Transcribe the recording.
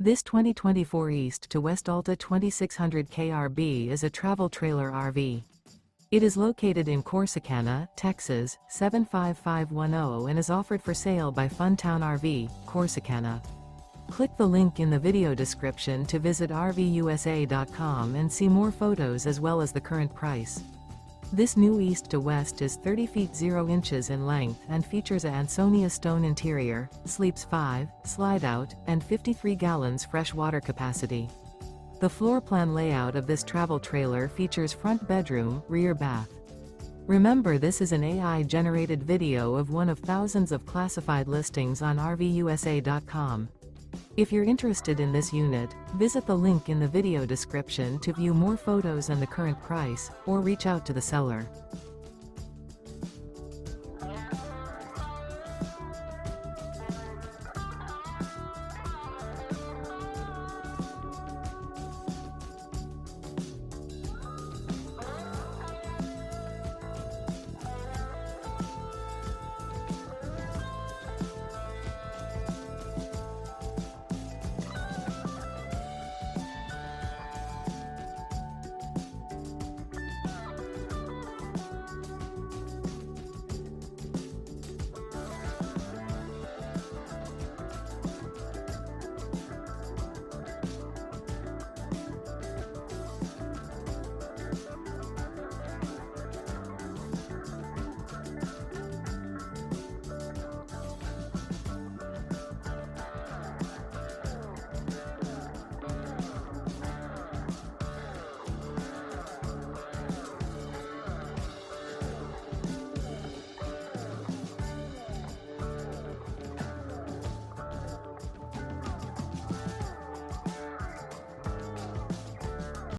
This 2024 East to West Alta 2600 KRB is a travel trailer RV. It is located in Corsicana, Texas, 75510 and is offered for sale by Funtown RV, Corsicana. Click the link in the video description to visit RVUSA.com and see more photos as well as the current price. This new East to West is 30 feet 0 inches in length and features a ANSONIA Stone interior, sleeps 5, Slideout, and 53 gallons fresh water capacity. The floor plan layout of this travel trailer features front bedroom, rear bath. Remember, this is an AI-generated video of one of thousands of classified listings on RVUSA.com. If you're interested in this unit, visit the link in the video description to view more photos and the current price, or reach out to the seller.